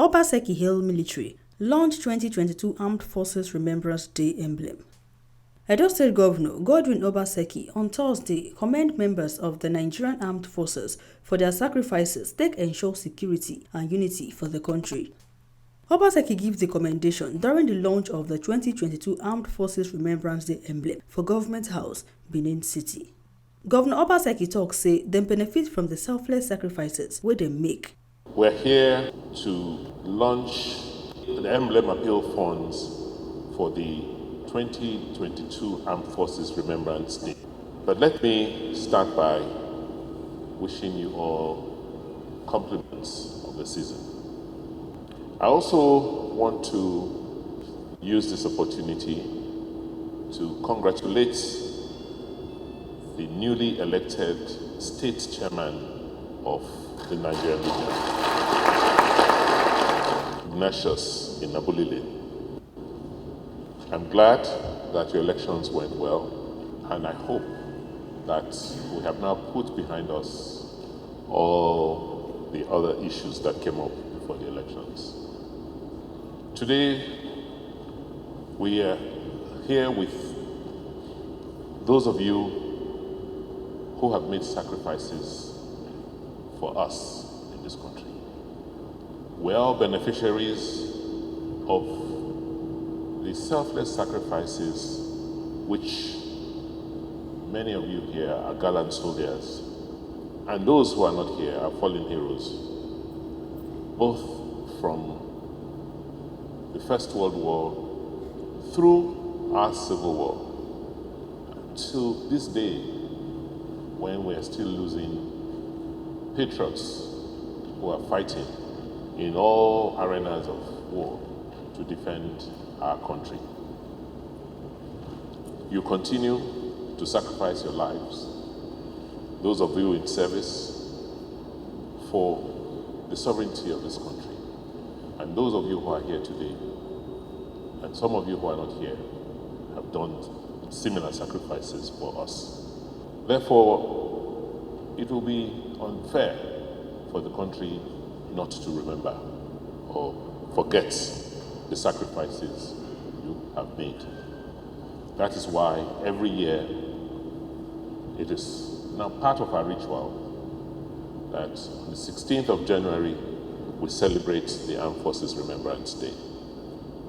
Obaseki Hill Military launched 2022 Armed Forces Remembrance Day Emblem. Edo State Governor Godwin Obaseki on Thursday commended members of the Nigerian Armed Forces for their sacrifices that ensure security and unity for the country. Obaseki gives the commendation during the launch of the 2022 Armed Forces Remembrance Day Emblem for Government House, Benin City. Governor Obaseki talks say they benefit from the selfless sacrifices where they make. We're here to launch the Emblem Appeal Funds for the 2022 Armed Forces Remembrance Day. But let me start by wishing you all compliments of the season. I also want to use this opportunity to congratulate the newly elected state chairman of the Nigerian region, Ignatius in Abulile. I'm glad that your elections went well, and I hope that we have now put behind us all the other issues that came up before the elections. Today, we are here with those of you who have made sacrifices for us in this country. We're all beneficiaries of the selfless sacrifices which many of you here are gallant soldiers, and those who are not here are fallen heroes, both from the First World War through our Civil War to this day when we are still losing patriots who are fighting in all arenas of war to defend our country. You continue to sacrifice your lives, those of you in service, for the sovereignty of this country. And those of you who are here today, and some of you who are not here, have done similar sacrifices for us. Therefore, it will be unfair for the country not to remember or forget the sacrifices you have made. That is why every year it is now part of our ritual that on the 16th of January we celebrate the Armed Forces Remembrance Day.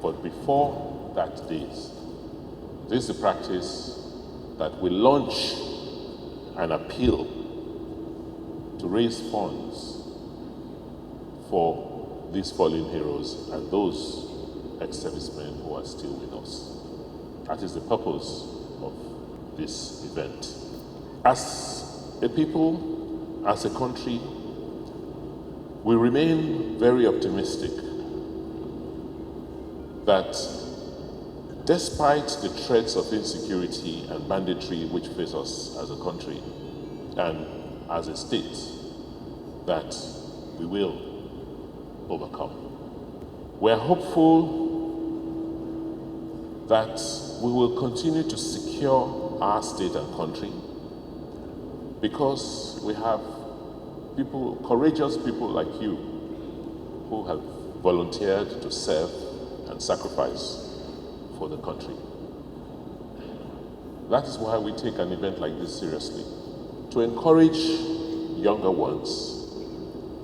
But before that date, this is the practice that we launch an appeal to raise funds for these fallen heroes and those ex-servicemen who are still with us. That is the purpose of this event. As a people, as a country, we remain very optimistic that despite the threats of insecurity and banditry which face us as a country and as a state, that we will overcome. We are hopeful that we will continue to secure our state and country because we have people, courageous people like you, who have volunteered to serve and sacrifice for the country. That is why we take an event like this seriously, to encourage younger ones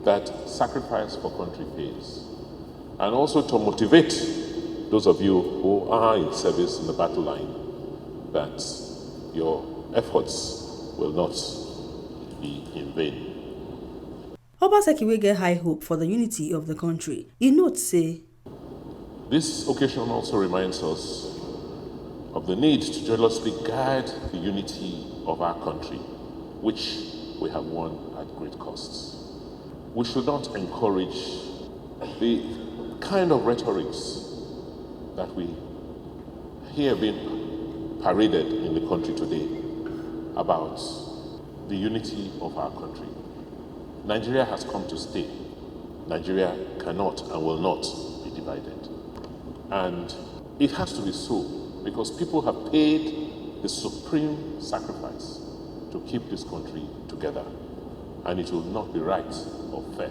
that sacrifice for country pays, and also to motivate those of you who are in service in the battle line that your efforts will not be in vain. Obaseki will get high hope for the unity of the country. He notes say, this occasion also reminds us of the need to jealously guard the unity of our country, which we have won at great costs. We should not encourage the kind of rhetorics that we hear being paraded in the country today about the unity of our country. Nigeria has come to stay. Nigeria cannot and will not be divided. And it has to be so because people have paid the supreme sacrifice to keep this country together. And it will not be right or fair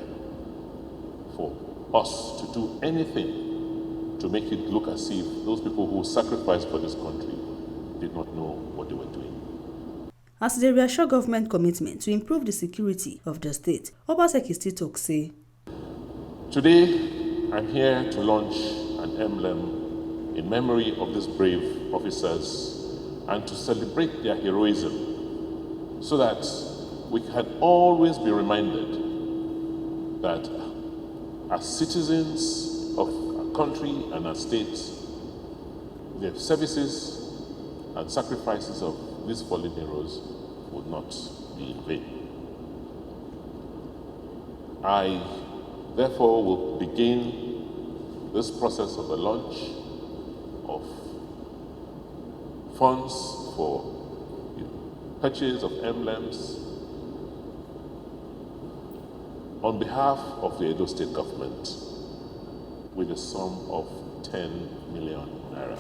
for us to do anything to make it look as if those people who sacrificed for this country did not know what they were doing. As they reassure government commitment to improve the security of the state, Obaseki still talk say, Today, I'm here to launch an emblem in memory of these brave officers and to celebrate their heroism so that we can always be reminded that as citizens of our country and our state, the services and sacrifices of these fallen heroes would not be in vain. I therefore will begin this process of the launch of funds for the purchase of emblems on behalf of the Edo State government with a sum of 10 million naira.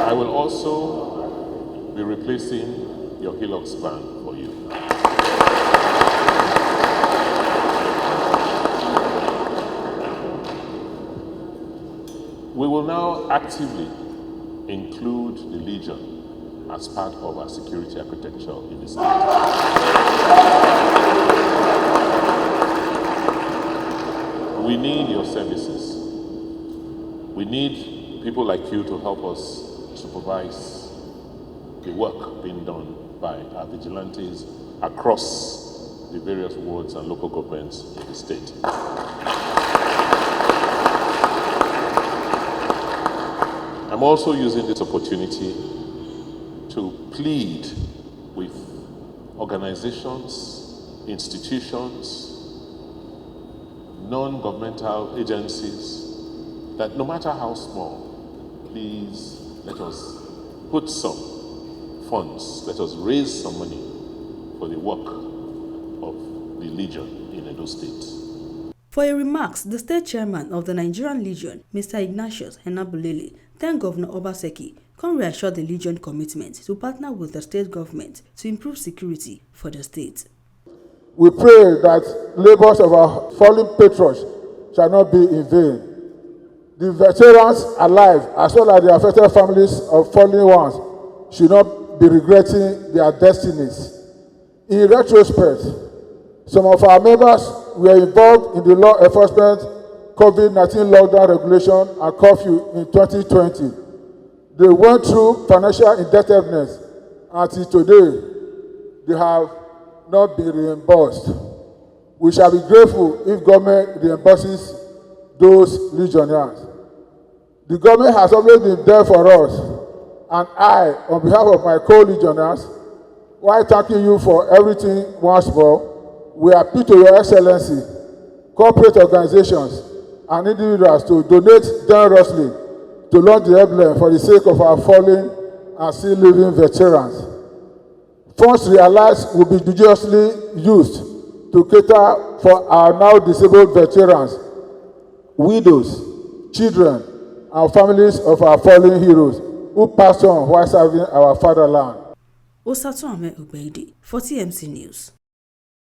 I will also be replacing your Hilux van for you. We will now actively include the Legion as part of our security architecture in the state. We need your services. We need people like you to help us supervise the work being done by our vigilantes across the various wards and local governments in the state. I'm also using this opportunity to plead with organizations, institutions, non-governmental agencies that no matter how small, please let us put some funds, let us raise some money for the work of the Legion in Edo State. For a remarks, the state chairman of the Nigerian Legion, Mr. Ignatius Enabulele, thanked Governor Obaseki, come reassure the Legion commitment to partner with the state government to improve security for the state. We pray that labors of our fallen patrons shall not be in vain. The veterans alive, as well as the affected families of fallen ones, should not be regretting their destinies. In retrospect, some of our members were involved in the law enforcement COVID-19 lockdown regulation and curfew in 2020. They went through financial indebtedness. Until today, they have not been reimbursed. We shall be grateful if government reimburses those legionnaires. The government has always been there for us, and I, on behalf of my co-legionnaires, while thanking you for everything once more, we appeal to Your Excellency, corporate organizations, and individuals to donate generously to launch the emblem for the sake of our fallen and still living veterans. Funds realized will be judiciously used to cater for our now disabled veterans, widows, children, and families of our fallen heroes who passed on while serving our fatherland. Osatu Ame Ubeidi, 40MC News.